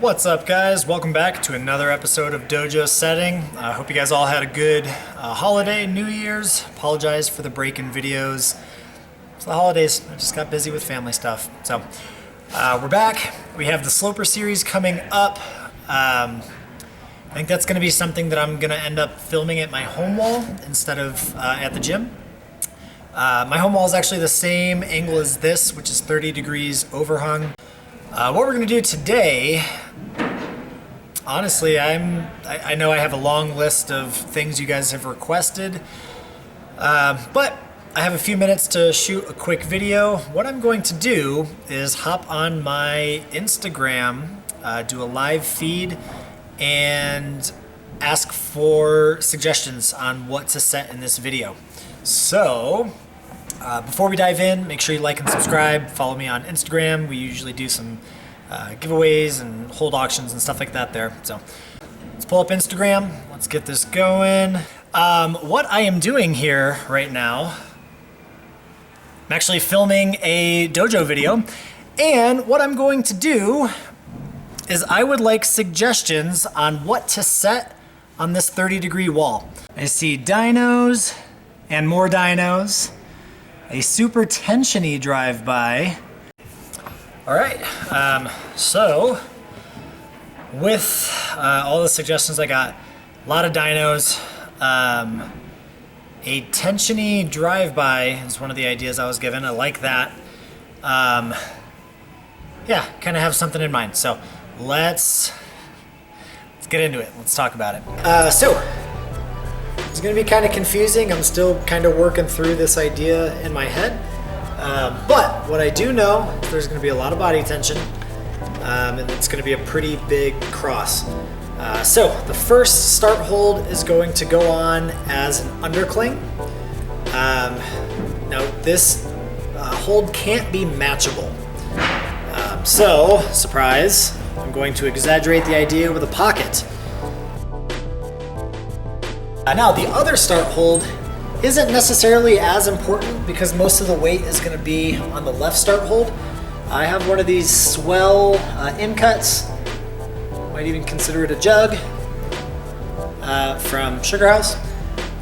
What's up, guys? Welcome back to another episode of Dojo Setting. I hope you guys all had a good holiday, New Year's. Apologize for the break in videos. It's the holidays. I just got busy with family stuff. So we're back. We have the Sloper series coming up. I think that's going to be something that I'm going to end up filming at my home wall instead of at the gym. My home wall is actually the same angle as this, which is 30 degrees overhung. What we're going to do today, honestly, I know I have a long list of things you guys have requested, but I have a few minutes to shoot a quick video. What I'm going to do is hop on my Instagram, do a live feed, and ask for suggestions on what to set in this video. So, before we dive in, make sure you like and subscribe. Follow me on Instagram. We usually do some giveaways and hold auctions and stuff like that there. So let's pull up Instagram. Let's get this going. What I am doing here right now, I'm actually filming a dojo video. And what I'm going to do is I would like suggestions on what to set on this 30-degree wall. I see dinos and more dinos. A super tensiony drive-by. All right, so with all the suggestions I got, a lot of dinos, a tensiony drive-by is one of the ideas I was given. I like that. Yeah, kind of have something in mind. So let's get into it. Let's talk about it. So it's going to be kind of confusing. I'm still kind of working through this idea in my head. But what I do know is there's going to be a lot of body tension, and it's going to be a pretty big cross. So the first start hold is going to go on as an undercling. Now this hold can't be matchable. So, surprise, I'm going to exaggerate the idea with a pocket. Now the other start hold isn't necessarily as important because most of the weight is going to be on the left start hold. I have one of these swell in cuts, might even consider it a jug, from Sugar House.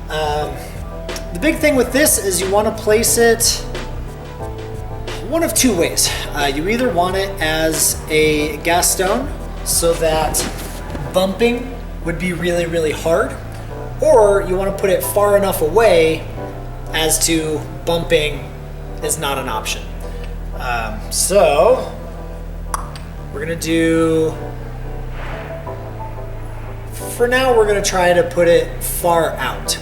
The big thing with this is you want to place it one of two ways. You either want it as a gas stone so that bumping would be really, really hard, or you want to put it far enough away as to bumping is not an option. So we're gonna do, for now we're gonna try to put it far out.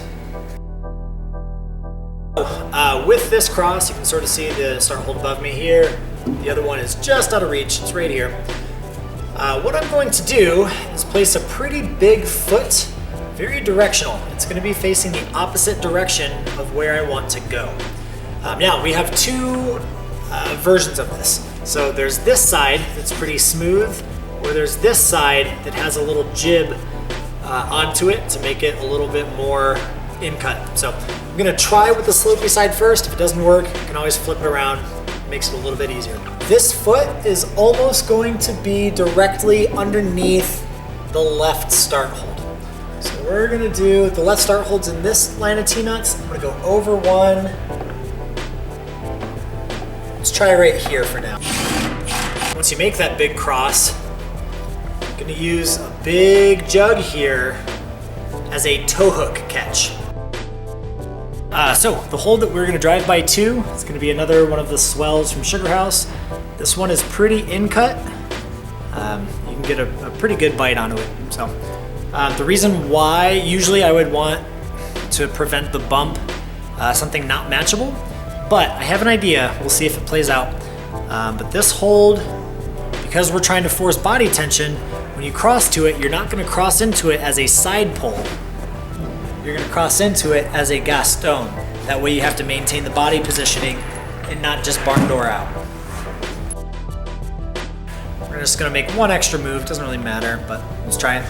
With this cross, you can sort of see the start hold above me here. The other one is just out of reach, it's right here. What I'm going to do is place a pretty big foot, very directional. It's going to be facing the opposite direction of where I want to go. Now, we have two versions of this. So there's this side that's pretty smooth, or there's this side that has a little jib onto it to make it a little bit more in cut. So I'm going to try with the slopey side first. If it doesn't work, you can always flip it around. It makes it a little bit easier. This foot is almost going to be directly underneath the left start hold. So we're gonna do, the left start holds in this line of T-nuts. I'm gonna go over one. Let's try right here for now. Once you make that big cross, I'm gonna use a big jug here as a toe hook catch. So the hold that we're gonna drive by to is gonna be another one of the swells from Sugar House. This one is pretty in cut. You can get a pretty good bite onto it. So. The reason why usually I would want to prevent the bump, something not matchable, but I have an idea. We'll see if it plays out. But this hold, because we're trying to force body tension, when you cross to it, you're not going to cross into it as a side pull. You're going to cross into it as a gas stone. That way you have to maintain the body positioning and not just barn door out. We're just going to make one extra move. Doesn't really matter, but let's try it.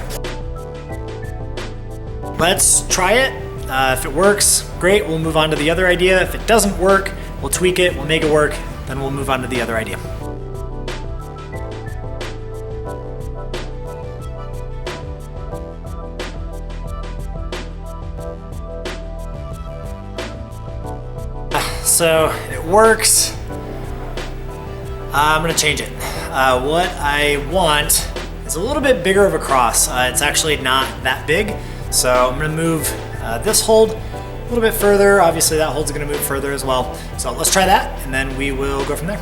Let's try it. If it works, great, we'll move on to the other idea. If it doesn't work, we'll tweak it, we'll make it work, then we'll move on to the other idea. So it works. I'm gonna change it. What I want is a little bit bigger of a cross. It's actually not that big. So I'm gonna move this hold a little bit further. Obviously that hold's gonna move further as well. So let's try that and then we will go from there.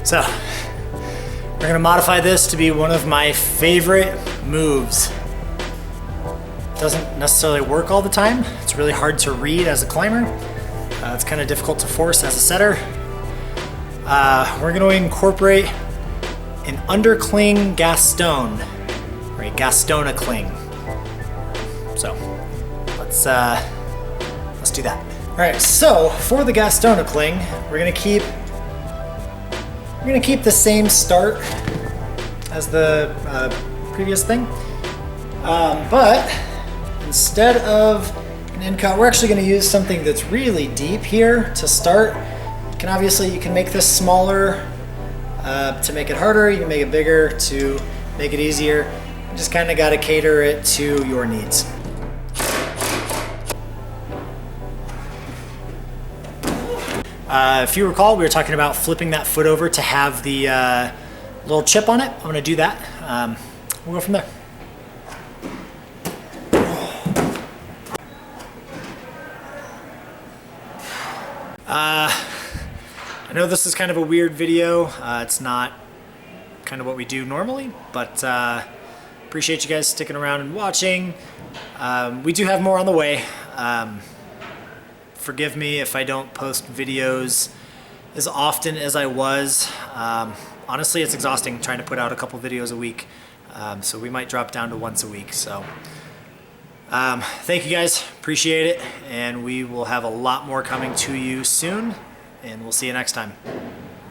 So we're gonna modify this to be one of my favorite moves. Doesn't necessarily work all the time. It's really hard to read as a climber. It's kind of difficult to force as a setter. We're gonna incorporate an undercling Gaston, or a Gastona cling. So let's do that. All right, so for the Gastona cling, we're gonna keep the same start as the previous thing, but instead of an end cut, we're actually going to use something that's really deep here to start. You can make this smaller to make it harder. You can make it bigger to make it easier. You just kind of got to cater it to your needs. If you recall, we were talking about flipping that foot over to have the little chip on it. I'm going to do that. We'll go from there. I know this is kind of a weird video. It's not kind of what we do normally, but appreciate you guys sticking around and watching. We do have more on the way. Forgive me if I don't post videos as often as I was. Honestly, it's exhausting trying to put out a couple videos a week. So we might drop down to once a week. So thank you guys, appreciate it. And we will have a lot more coming to you soon, and we'll see you next time.